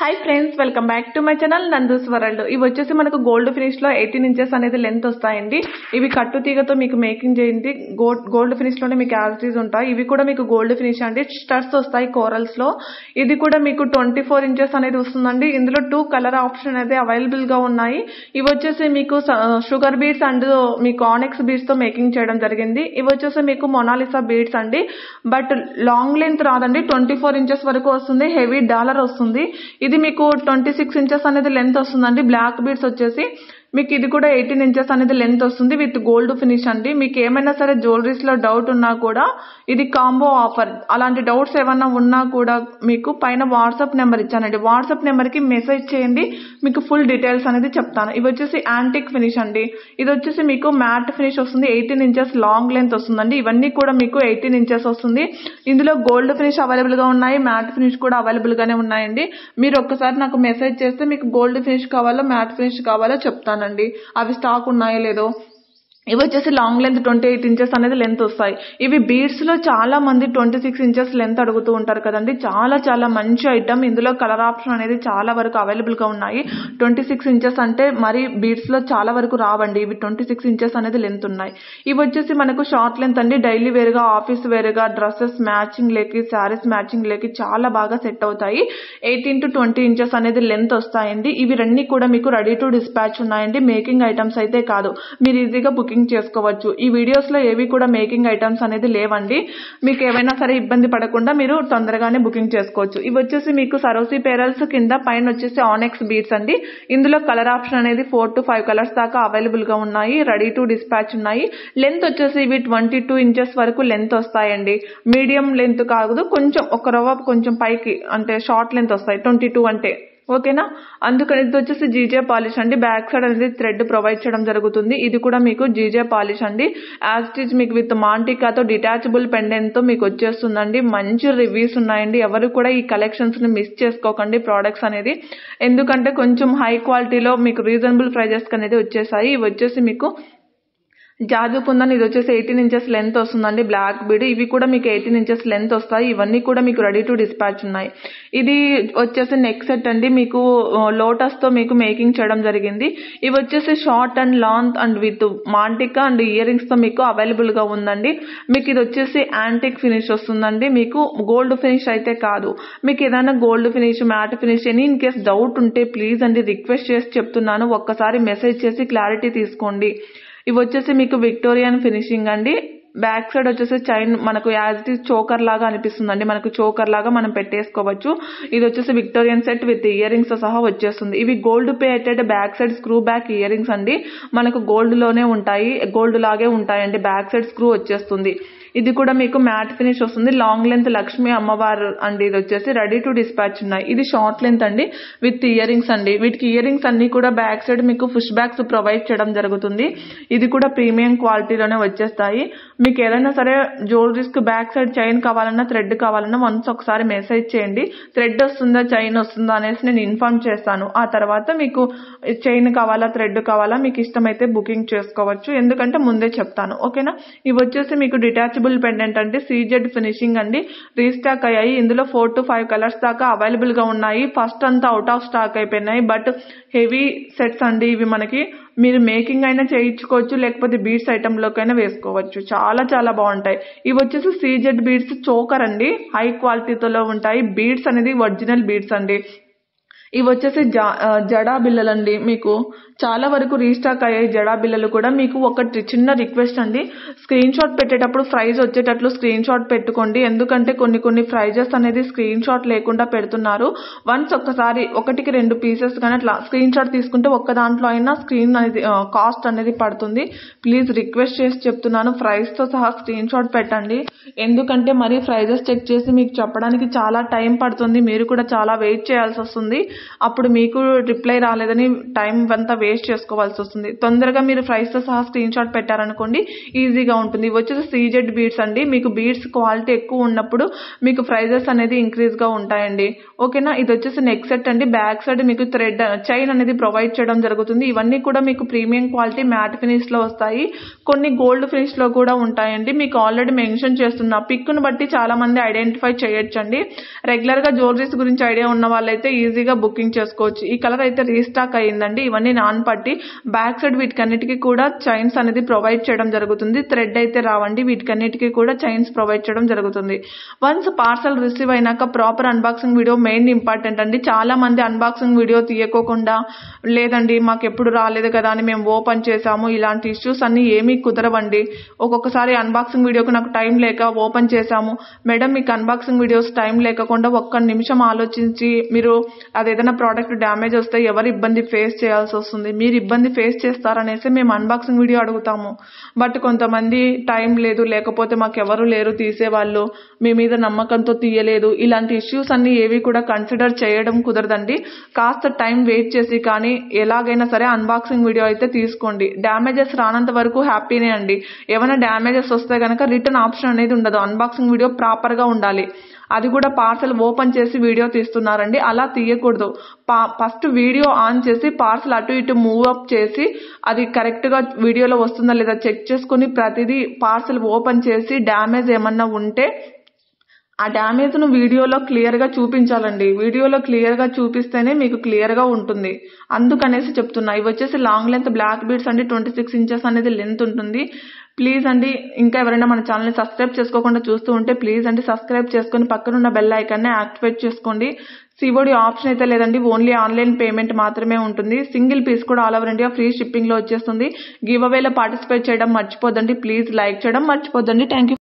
Hi friends, welcome back to my channel Nandu's world. ఇవి వచ్చేసి మనకు గోల్డ్ ఫినిష్ లో 18 ఇంచెస్ అనేది లెంత్ వస్తాయండి. ఇవి కట్టు తీగతో మీకు మేకింగ్ చేయండి. గోల్డ్ ఫినిష్ లోనే మీకు యాజిటీస్ ఉంటాయి. ఇవి కూడా మీకు గోల్డ్ ఫినిష్ అండి. స్టడ్స్ వస్తాయి కోరల్స్ లో. ఇది కూడా మీకు 24 ఇంచెస్ అనేది వస్తుందండి. ఇందులో 2 కలర్ ఆప్షన్ అయితే అవైలబుల్ గా ఉన్నాయి. ఇవి వచ్చేసి మీకు షుగర్ బీడ్స్ అండ్ మీకు ఆనెక్స్ బీడ్స్ తో మేకింగ్ చేయడం జరిగింది. ఇవి వచ్చేసి మీకు మొనాలిసా బీడ్స్ అండి. బట్ లాంగ్ లెంత్ రాదండి, 24 ఇంచెస్ వరకు వస్తుంది. హెవీ డాలర్ వస్తుంది. ఇది మీకు 26 ఇంచెస్ అనేది లెంత్ వస్తుందండి. బ్లాక్ బీడ్స్ వచ్చేసి మీకు ఇది కూడా 18 ఇంచెస్ అనేది లెంత్ వస్తుంది విత్ గోల్డ్ ఫినిష్ అండి. మీకు ఏమైనా సరే జ్యువెలరీస్ లో డౌట్ ఉన్నా కూడా ఇది కాంబో ఆఫర్. అలాంటి డౌట్స్ ఏమన్నా ఉన్నా కూడా మీకు పైన వాట్సాప్ నెంబర్ ఇచ్చానండి. వాట్సాప్ నెంబర్ కి మెసేజ్ చేయండి, మీకు ఫుల్ డీటెయిల్స్ అనేది చెప్తాను. ఇవి వచ్చేసి యాంటిక్ ఫినిష్ అండి. ఇది వచ్చేసి మీకు మ్యాట్ ఫినిష్ వస్తుంది. 18 ఇంచెస్ లాంగ్ లెంత్ వస్తుందండి. ఇవన్నీ కూడా మీకు 18 ఇంచెస్ వస్తుంది. ఇందులో గోల్డ్ ఫినిష్ అవైలబుల్ గా ఉన్నాయి, మ్యాట్ ఫినిష్ కూడా అవైలబుల్ గానే ఉన్నాయండి. మీరు ఒక్కసారి నాకు మెసేజ్ చేస్తే మీకు గోల్డ్ ఫినిష్ కావాలో మ్యాట్ ఫినిష్ కావాలో చెప్తాను. అవి స్టాక్ ఉన్నాయో లేదో. ఇవి వచ్చేసి లాంగ్ లెంత్ 28 ఇంచెస్ అనేది లెంత్ వస్తాయి. ఇవి బీడ్స్ లో చాలా మంది 26 ఇంచెస్ లెంత్ అడుగుతూ ఉంటారు కదండి. చాలా చాలా మంచి ఐటమ్. ఇందులో కలర్ ఆప్షన్ అనేది చాలా వరకు అవైలబుల్ గా ఉన్నాయి. 26 ఇంచెస్ అంటే మరి బీడ్స్ లో చాలా వరకు రావండి. ఇవి 26 ఇంచెస్ అనేది లెంత్ ఉన్నాయి. ఇవి వచ్చేసి మనకు షార్ట్ లెంత్ అండి. డైలీ వేర్ గా, ఆఫీస్ వేర్ గా, డ్రెస్సెస్ మ్యాచింగ్ లేకి, శారీస్ మ్యాచింగ్ లేకి చాలా బాగా సెట్ అవుతాయి. 18 to 20 ఇంచెస్ అనేది లెంత్ వస్తాయండి. ఇవి రెండు కూడా మీకు రెడీ టు డిస్పాచ్ ఉన్నాయండి. మేకింగ్ ఐటమ్స్ అయితే కాదు, మీరు ఈజీగా బుకింగ్ చేసుకోవచ్చు. ఈ వీడియోస్ లో ఏవి కూడా మేకింగ్ ఐటమ్స్ అనేది లేవండి. మీకు ఏమైనా సరే ఇబ్బంది పడకుండా మీరు తొందరగానే బుకింగ్ చేసుకోవచ్చు. ఇవి వచ్చేసి మీకు సరోసి పేరల్స్ కింద పైన వచ్చేసి ఆనెక్స్ బీడ్స్ అండి. ఇందులో కలర్ ఆప్షన్ అనేది 4 to 5 కలర్స్ దాకా అవైలబుల్ గా ఉన్నాయి. రెడీ టు డిస్పాచ్ ఉన్నాయి. లెంత్ వచ్చేసి ఇవి 22 ఇంచెస్ వరకు లెంత్ వస్తాయండి. మీడియం లెంత్ కాదు, కొంచెం ఒక రవ్వ కొంచెం పైకి అంటే షార్ట్ లెంత్ వస్తాయి 22 అంటే. ఓకేనా? అందుకని ఇది వచ్చేసి జీజే పాలిష్ అండి. బ్యాక్ సైడ్ అనేది థ్రెడ్ ప్రొవైడ్ చేయడం జరుగుతుంది. ఇది కూడా మీకు జీజే పాలిష్ అండి. యాజ్ ఇట్ ఈజ్ మీకు విత్ మాంటికాతో డిటాచబుల్ పెండెంట్ తో మీకు వచ్చేస్తుందండి. మంచి రివ్యూస్ ఉన్నాయండి. ఎవరు కూడా ఈ కలెక్షన్స్ ని మిస్ చేసుకోకండి ప్రోడక్ట్స్ అనేది. ఎందుకంటే కొంచెం హై క్వాలిటీలో మీకు రీజనబుల్ ప్రైజెస్ అనేది వచ్చేసాయి. ఇవి వచ్చేసి మీకు జాజు కుందన్. ఇది వచ్చేసి 18 ఇంచెస్ లెంత్ వస్తుందండి. Black bead. ఇవి కూడా మీకు 18 ఇంచెస్ లెంత్ వస్తాయి. ఇవన్నీ కూడా మీకు రెడీ టు డిస్పాచ్ ఉన్నాయి. ఇది వచ్చేసి నెక్ సెట్ అండి. మీకు లోటస్ తో మీకు మేకింగ్ చేయడం జరిగింది. ఇవి వచ్చేసి short and long and with మాంటికా అండ్ ఇయర్ రింగ్స్ తో మీకు అవైలబుల్ గా ఉందండి. మీకు ఇది వచ్చేసి యాంటిక్ ఫినిష్ వస్తుందండి. మీకు గోల్డ్ ఫినిష్ అయితే కాదు. మీకు ఏదైనా గోల్డ్ ఫినిష్, మ్యాట్ ఫినిష్ అని ఇన్ కేస్ డౌట్ ఉంటే ప్లీజ్ అండి రిక్వెస్ట్ చేసి చెప్తున్నాను, ఒక్కసారి మెసేజ్ చేసి క్లారిటీ తీసుకోండి. ఇవి వచ్చేసి మీకు విక్టోరియన్ ఫినిషింగ్ అండి. బ్యాక్ సైడ్ వచ్చేసి చైన్ మనకు యాజ్ ఇట్ ఈజ్ చోకర్ లాగా అనిపిస్తుందండి. మనకు చోకర్ లాగా మనం పెట్టేసుకోవచ్చు. ఇది వచ్చేసి Victorian set with ear rings తో సహా వచ్చేస్తుంది. ఇవి gold plated back side screw back ear rings అండి. మనకు గోల్డ్ లోనే ఉంటాయి, గోల్డ్ లాగే ఉంటాయండి. బ్యాక్ సైడ్ స్క్రూ వచ్చేస్తుంది. ఇది కూడా మీకు మ్యాట్ ఫినిష్ వస్తుంది. లాంగ్ లెంత్ లక్ష్మీ అమ్మవారు అండి. ఇది వచ్చేసి రెడీ టు డిస్పాచ్ ఉన్నాయి. ఇది షార్ట్ లెంత్ అండి విత్ ఇయర్ రింగ్స్ అండి. వీటికి ఇయర్ రింగ్స్ అన్ని కూడా బ్యాక్ సైడ్ మీకు పుష్ బ్యాక్స్ ప్రొవైడ్ చేయడం జరుగుతుంది. ఇది కూడా ప్రీమియం క్వాలిటీలోనే వచ్చేస్తాయి. మీకు ఏదైనా సరే జ్యువెలరీస్ కి బ్యాక్ సైడ్ చైన్ కావాలన్నా, థ్రెడ్ కావాలన్నా వన్స్ ఒకసారి మెసేజ్ చేయండి. థ్రెడ్ వస్తుందా, చైన్ వస్తుందా అనేసి నేను ఇన్ఫార్మ్ చేస్తాను. ఆ తర్వాత మీకు చైన్ కావాలా, థ్రెడ్ కావాలా, మీకు ఇష్టమైతే బుకింగ్ చేసుకోవచ్చు. ఎందుకంటే ముందే చెప్తాను. ఓకేనా? ఇవి వచ్చేసి మీకు డిటాచబుల్ పెండెంట్ అంటే సీజెడ్ ఫినిషింగ్ అండి. రీస్టాక్ అయ్యాయి. ఇందులో 4 to 5 కలర్స్ దాకా అవైలబుల్ గా ఉన్నాయి. ఫస్ట్ అంతా అవుట్ ఆఫ్ స్టాక్ అయిపోయినాయి. బట్ హెవీ సెట్స్ అండి ఇవి. మనకి మీరు మేకింగ్ అయినా చేయించుకోవచ్చు, లేకపోతే బీడ్స్ ఐటమ్ లోకైనా వేసుకోవచ్చు. చాలా చాలా బాగుంటాయి. ఇవి వచ్చేసి సీజెడ్ బీడ్స్ చోకర్ అండి. హై క్వాలిటీతో ఉంటాయి. బీడ్స్ అనేది ఒరిజినల్ బీడ్స్ అండి. ఇవి వచ్చేసి జడా బిల్లలండి. మీకు చాలా వరకు రీస్టాక్ అయ్యాయి జడా బిల్లలు కూడా. మీకు ఒకటి చిన్న రిక్వెస్ట్ అండి, స్క్రీన్ షాట్ పెట్టేటప్పుడు ప్రైస్ వచ్చేటట్లు స్క్రీన్ షాట్ పెట్టుకోండి. ఎందుకంటే కొన్ని ప్రైజెస్ అనేది స్క్రీన్ షాట్ లేకుండా పెడుతున్నారు. వన్స్ ఒక్కసారి 1-2 పీసెస్ కానీ అట్లా స్క్రీన్ షాట్ తీసుకుంటే ఒక్క దాంట్లో అయినా స్క్రీన్ అనేది కాస్ట్ అనేది పడుతుంది. ప్లీజ్ రిక్వెస్ట్ చేసి చెప్తున్నాను, ప్రైస్ తో సహా స్క్రీన్ షాట్ పెట్టండి. ఎందుకంటే మరి ప్రైజెస్ చెక్ చేసి మీకు చెప్పడానికి చాలా టైం పడుతుంది. మీరు కూడా చాలా వెయిట్ చేయాల్సి వస్తుంది. అప్పుడు మీకు రిప్లై రాలేదని టైం అంతా వేస్ట్ చేసుకోవాల్సి వస్తుంది. తొందరగా మీరు ప్రైస్ తో సహా స్క్రీన్ షాట్ పెట్టారనుకోండి ఈజీగా ఉంటుంది. ఇవి వచ్చేసి సీజెడ్ బీడ్స్ అండి. మీకు బీడ్స్ క్వాలిటీ ఎక్కువ ఉన్నప్పుడు మీకు ప్రైజెస్ అనేది ఇంక్రీజ్ గా ఉంటాయండి. ఓకేనా? ఇది వచ్చేసి నెక్ సెట్ అండి. బ్యాక్ సైడ్ మీకు థ్రెడ్ చైన్ అనేది ప్రొవైడ్ చేయడం జరుగుతుంది. ఇవన్నీ కూడా మీకు ప్రీమియం క్వాలిటీ మ్యాట్ ఫినిష్ లో వస్తాయి. కొన్ని గోల్డ్ ఫినిష్ లో కూడా ఉంటాయండి. మీకు ఆల్రెడీ మెన్షన్ చేస్తున్నా పిక్ ను బట్టి చాలా మంది ఐడెంటిఫై చేయొచ్చండి. రెగ్యులర్ గా జ్యువెలరీస్ గురించి ఐడియా ఉన్న వాళ్ళైతే ఈజీగా బుక్ బుకింగ్ చేసుకోవచ్చు. ఈ కలర్ అయితే రీస్టాక్ అయ్యిందండి. ఇవన్నీ నాన్ పట్టి, బ్యాక్ సైడ్ వీటికన్నిటికీ కూడా చైన్స్ అనేది ప్రొవైడ్ చేయడం జరుగుతుంది. థ్రెడ్ అయితే రావండి, వీటికన్నిటికీ కూడా చైన్స్ ప్రొవైడ్ చేయడం జరుగుతుంది. వన్స్ పార్సల్ రిసీవ్ అయినాక proper unboxing video main important అండి. చాలా మంది అన్బాక్సింగ్ వీడియో తీయకోకుండా, లేదండి మాకు ఎప్పుడు రాలేదు కదా అని మేము ఓపెన్ చేసాము, ఇలాంటి ఇష్యూస్ అన్ని ఏమీ కుదరవండి. ఒక్కొక్కసారి అన్బాక్సింగ్ వీడియోకి నాకు టైం లేక ఓపెన్ చేసాము, మేడం మీకు అన్బాక్సింగ్ వీడియోస్ టైం లేకుండా ఒక్క నిమిషం ఆలోచించి మీరు అదేదైనా ప్రోడక్ట్ డ్యామేజ్ వస్తే ఎవరు ఇబ్బంది ఫేస్ చేయాల్సి వస్తుంది, మీరు ఇబ్బంది ఫేస్ చేస్తారనేసి మేము అన్బాక్సింగ్ వీడియో అడుగుతాము. బట్ కొంతమంది టైం లేదు, లేకపోతే మాకు ఎవరు లేరు తీసేవాళ్ళు, మీ మీద నమ్మకంతో తీయలేదు, ఇలాంటి ఇష్యూస్ అన్ని ఏవి కూడా కన్సిడర్ చేయడం కుదరదండి. కాస్త టైం వెయిట్ చేసి కానీ ఎలాగైనా సరే అన్బాక్సింగ్ వీడియో అయితే తీసుకోండి. డ్యామేజెస్ రానంత వరకు హ్యాపీనే అండి. ఏమైనా డ్యామేజెస్ వస్తే కనుక రిటర్న్ ఆప్షన్ అనేది ఉండదు. అన్బాక్సింగ్ వీడియో ప్రాపర్గా ఉండాలి. అది కూడా పార్సల్ ఓపెన్ చేసి వీడియో తీస్తున్నారండి, అలా తీయకూడదు. ఫస్ట్ వీడియో ఆన్ చేసి పార్సల్ అటు ఇటు మూవ్ అప్ చేసి అది కరెక్ట్గా వీడియోలో వస్తుందా లేదా చెక్ చేసుకుని ప్రతిదీ పార్సల్ ఓపెన్ చేసి డ్యామేజ్ ఏమన్నా ఉంటే ఆ డ్యామేజ్ను వీడియోలో క్లియర్గా చూపించాలండి. వీడియోలో క్లియర్గా చూపిస్తేనే మీకు క్లియర్గా ఉంటుంది. అందుకనేసి చెప్తున్నా. ఇవి వచ్చేసి లాంగ్ లెంత్ బ్లాక్ బీడ్స్ అండి. 26 ఇంచెస్ అనేది లెంత్ ఉంటుంది. ప్లీజ్ అండి, ఇంకా ఎవరైనా మన ఛానల్ని సబ్స్క్రైబ్ చేసుకోకుండా చూస్తూ ఉంటే ప్లీజ్ అండి సబ్స్క్రైబ్ చేసుకొని పక్కనున్న బెల్ ఐకాన్ని యాక్టివేట్ చేసుకోండి. సిఓడి ఆప్షన్ అయితే లేదండి, ఓన్లీ ఆన్లైన్ పేమెంట్ మాత్రమే ఉంటుంది. సింగిల్ పీస్ కూడా ఆల్ ఓవర్ ఇండియా ఫ్రీ షిప్పింగ్లో వచ్చేస్తుంది. గివ్ అవేలో పార్టిసిపేట్ చేయడం మర్చిపోద్దండి. ప్లీజ్ లైక్ చేయడం మర్చిపోద్దండి. Thank you.